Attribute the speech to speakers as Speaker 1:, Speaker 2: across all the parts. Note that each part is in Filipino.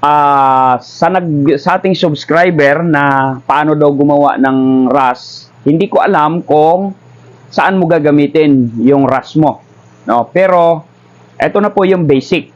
Speaker 1: Sa ating subscriber na paano daw gumawa ng RAS, hindi ko alam kung saan mo gagamitin yung RAS mo. No? Pero, eto na po yung basic.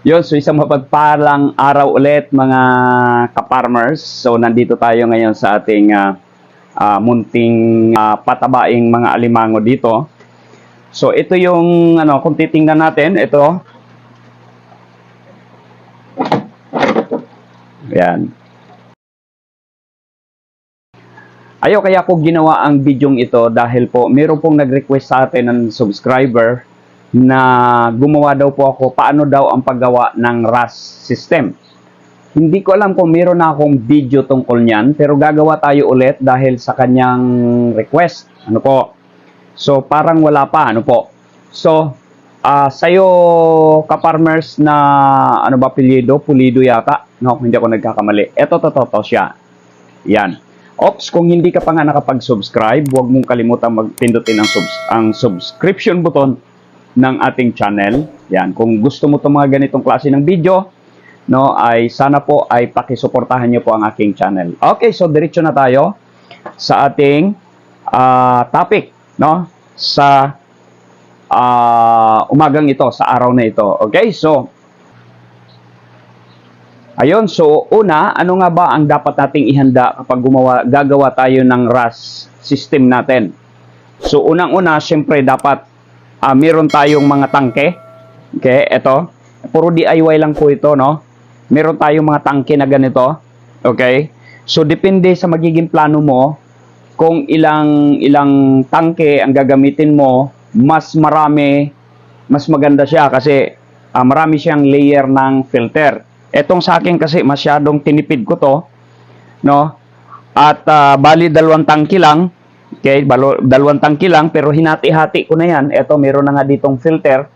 Speaker 1: Yun, so isang mapagpalang araw ulit mga ka-farmers. So nandito tayo ngayon sa ating munting patabaing mga alimango dito. So ito yung kung titingnan natin, ito. Ayan. Kaya ko ginawa ang bidyong ito dahil po meron pong nag-request sa atin ng subscriber na gumawa daw po ako paano daw ang paggawa ng RAS system. Hindi ko alam kung meron na akong video tungkol niyan, pero gagawa tayo ulit dahil sa kanyang request. Ano po? So, parang wala pa. Ano po? So, sa'yo ka-farmers na, ano ba apelyido? Pulido yata. No, hindi ako nagkakamali. Ito, siya. Yan. Ops, kung hindi ka pa nga nakapag-subscribe, huwag mong kalimutan magpindutin ang subscription button ng ating channel. Yan, kung gusto mo itong mga ganitong klase ng video, no, ay sana po ay pakisuportahan niyo po ang aking channel. Okay, so diretso na tayo sa ating topic, no, sa umagang ito, sa araw na ito. Okay, so ayun, so una, ano nga ba ang dapat nating ihanda kapag gagawa tayo ng RAS system natin? So unang-una, syempre dapat meron tayong mga tangke. Okay, ito. Puro DIY lang po ito, no? Meron tayong mga tangke na ganito. Okay? So, depende sa magiging plano mo, kung ilang tangke ang gagamitin mo, mas marami, mas maganda siya kasi marami siyang layer ng filter. Etong sa akin kasi masyadong tinipid ko to, no? At bali 2 tangke lang. Okay, 2 tangke lang pero hinati-hati ko na yan. Ito, meron na nga ditong filter.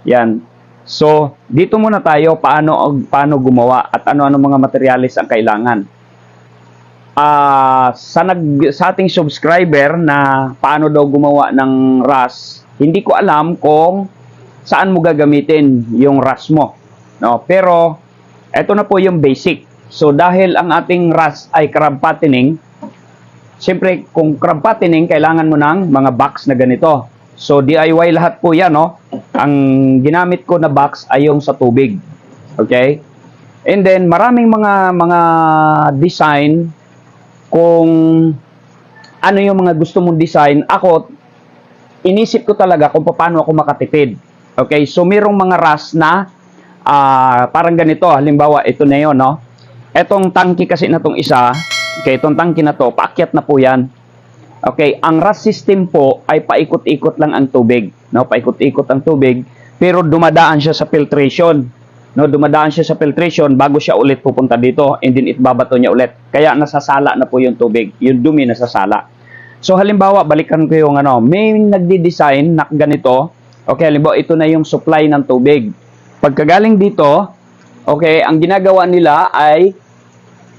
Speaker 1: Yan. So, dito muna tayo paano gumawa at ano-ano mga materialis ang kailangan. Sa ating subscriber na paano daw gumawa ng RAS, hindi ko alam kung saan mo gagamitin yung RAS mo. No? Pero, ito na po yung basic. So, dahil ang ating RAS ay crab fattening, siyempre, kung crab fattening, kailangan mo ng mga box na ganito. So, DIY lahat po yan, no? Ang ginamit ko na box ay yung sa tubig. Okay? And then, maraming mga design. Kung ano yung mga gusto mong design, ako, inisip ko talaga kung paano ako makatipid. Okay? So, mayroong mga RAS na parang ganito. Halimbawa, ito na yun, no? Etong tangki kasi na itong isa, okay, itong tangke na to, paakyat na po yan. Okay, ang RAS system po ay paikot-ikot lang ang tubig. No? Paikot-ikot ang tubig, pero dumadaan siya sa filtration. No? Dumadaan siya sa filtration bago siya ulit pupunta dito, and then itbabato niya ulit. Kaya nasasala na po yung tubig, yung dumi nasasala. So halimbawa, balikan ko yung may nagdi-design na ganito. Okay, halimbawa, ito na yung supply ng tubig. Pagkagaling dito, okay, ang ginagawa nila ay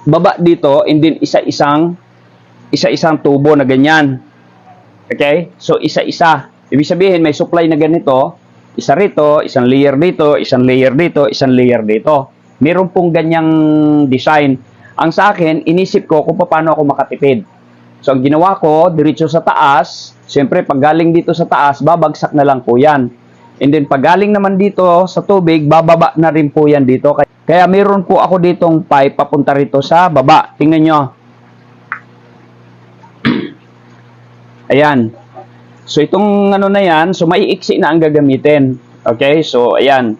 Speaker 1: baba dito, and then isa-isang tubo na ganyan. Okay? So, isa-isa. Ibig sabihin, may supply na ganito, isa rito, isang layer dito, isang layer dito, isang layer dito. Meron pong ganyang design. Ang sa akin, inisip ko kung paano ako makatipid. So, ang ginawa ko, diretso sa taas, siyempre, pag galing dito sa taas, babagsak na lang po yan. And then, pag galing naman dito sa tubig, bababa na rin po yan dito. Kaya meron po ako ditong pipe papunta rito sa baba. Tingnan nyo. Ayan. So, itong na yan, so maiiksi na ang gagamitin. Okay? So, ayan.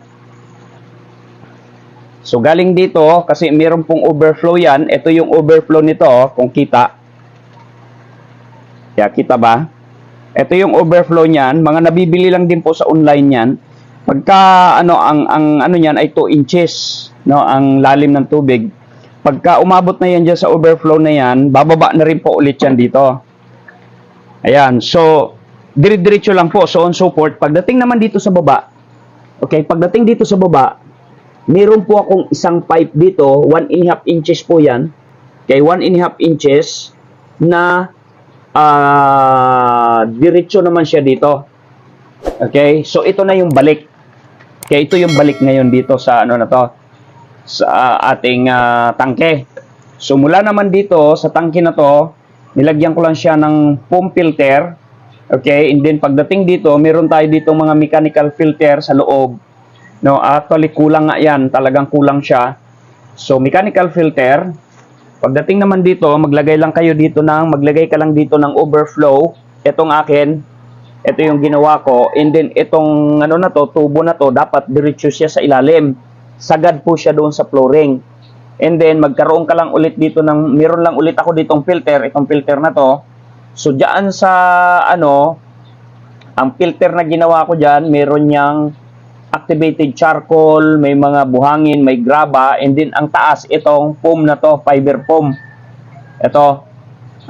Speaker 1: So, galing dito, kasi meron pong overflow yan. Ito yung overflow nito, kung kita. Kaya, kita ba? Ito yung overflow niyan. Mga nabibili lang din po sa online yan. Pagka, ang niyan ay 2 inches, no, ang lalim ng tubig. Pagka umabot na yan dyan sa overflow na yan, bababa na rin po ulit yan dito. Ayan, so, dire-diretso lang po, so on so forth. Pagdating naman dito sa baba, Okay, pagdating dito sa baba, meron po akong isang pipe dito, 1.5 inches po yan. Okay, 1.5 inches na diretso naman siya dito. Okay, so ito na yung balik. Okay, ito yung balik ngayon dito sa ano na to, sa ating tangke. So mula naman dito sa tangke na to, nilagyan ko lang siya ng foam filter. Okay, and then pagdating dito, meron tayo dito mga mechanical filter sa loob. No, actually kulang nga yan, talagang kulang siya. So mechanical filter. Pagdating naman dito, maglagay ka lang dito ng overflow. Itong akin, ito yung ginawa ko. And then itong ano na to, tubo na to, dapat diretso siya sa ilalim. Sagad po siya doon sa flooring. And then magkaroon ka lang ulit dito meron lang ulit ako ditong filter, itong filter na to. So diyan sa ano, ang filter na ginawa ko diyan, meron niyang activated charcoal, may mga buhangin, may graba, and then ang taas itong foam na to, fiber foam. Ito.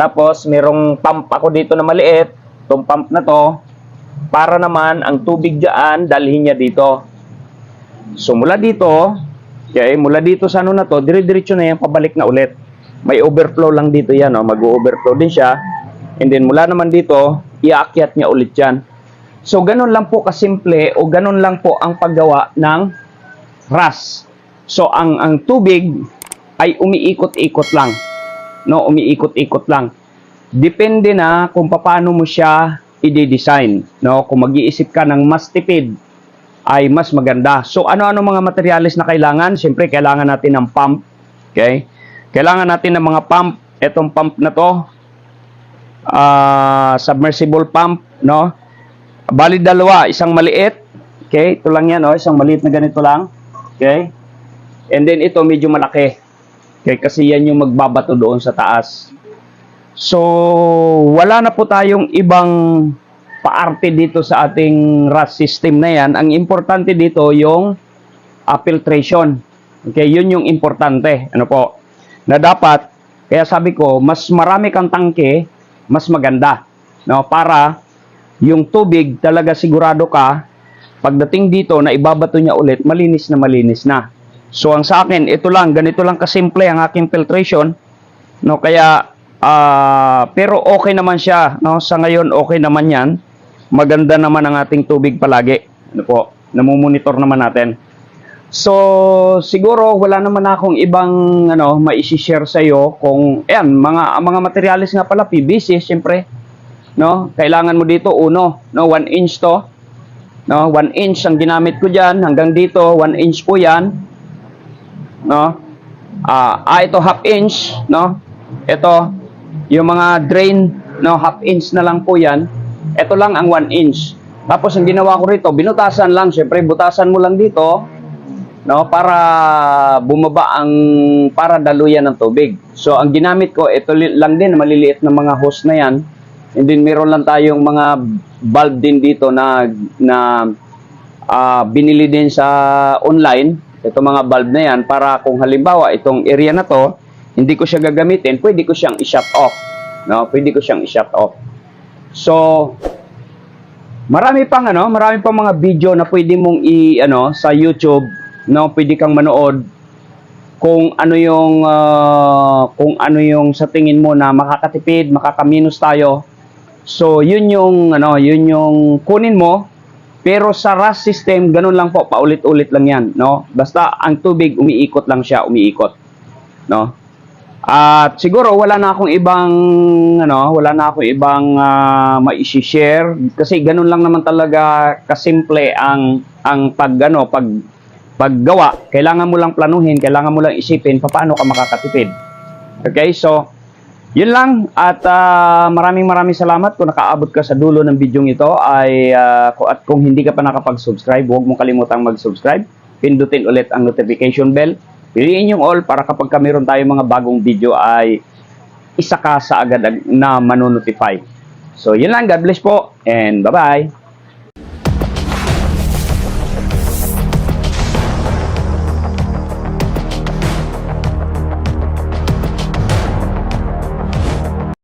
Speaker 1: Tapos merong pump ako dito na maliit, itong pump na to, para naman ang tubig diyan dalhin niya dito. So mula dito, okay, mula dito sa ano na to, dire-diretso na yan, pabalik na ulit. May overflow lang dito yan, oh, mag-overflow din siya. And then mula naman dito, iaakyat niya ulit yan. So ganun lang po kasimple o ganun lang po ang paggawa ng RAS. So ang tubig ay umiikot-ikot lang. No, umiikot-ikot lang. Depende na kung paano mo siya i-design, no? Kung mag-iisip ka ng mas tipid ay mas maganda. So ano-ano mga materyales na kailangan? Siyempre kailangan natin ng pump, okay? Kailangan natin ng mga pump. Etong pump na to, submersible pump, no? Bali dalawa, isang maliit, okay? Ito lang yan, oh, isang maliit na ganito lang, okay? And then ito medyo malaki, okay? Kasi yan yung magbabato doon sa taas. So wala na po tayong ibang paarte dito sa ating RAS system na yan. Ang importante dito yung filtration, okay? Yun yung importante, ano po, na dapat, kaya sabi ko, mas marami kang tangke, mas maganda, no? Para yung tubig talaga sigurado ka, pagdating dito na ibabato niya ulit, malinis na. So ang sa akin, ito lang, ganito lang kasimple ang aking filtration, no? Kaya pero okay naman siya, no? Sa ngayon okay naman 'yan. Maganda naman ang ating tubig palagi, ano po, namumonitor naman natin. So siguro wala naman akong ibang ano mai-share sa iyo kung ayan, mga materyales nga pala, PVC siyempre, no? Kailangan mo dito uno, no, 1 inch to, no, 1 inch ang ginamit ko diyan, hanggang dito 1 inch po 'yan, no? Ito half inch, no? Ito yung mga drain, no, half inch na lang po 'yan. Ito lang ang 1 inch. Tapos ang ginawa ko rito, binutasan lang, siyempre butasan mo lang dito, no, para bumaba para daluyan ng tubig. So ang ginamit ko, ito lang din, maliliit na mga hose na 'yan. And then meron lang tayong mga bulb din dito na binili din sa online. Ito mga bulb na yan para kung halimbawa itong area na to, hindi ko siya gagamitin, pwede ko siyang i-shut off. No, pwede ko siyang i-shut off. So marami pang mga video na pwede mong sa YouTube, no, pwede kang manood kung ano yung sa tingin mo na makakatipid, makakaminus tayo. So yun yung kunin mo. Pero sa RAS system, ganun lang po, paulit-ulit lang yan, no? Basta ang tubig umiikot lang siya, no? At siguro wala na akong ibang mai-share kasi ganun lang naman talaga kasimple ang paggawa. Kailangan mo lang planuhin, kailangan mo lang isipin paano ka makakatipid. Okay? So yun lang, at maraming salamat kung nakaabot ka sa dulo ng video ito. At kung hindi ka pa nakapag-subscribe, huwag mong kalimutang mag-subscribe. Pindutin ulit ang notification bell. Piliin yung all para kapag meron tayong mga bagong video ay isa ka sa agad na manonotify. So yun lang, God bless po and bye-bye.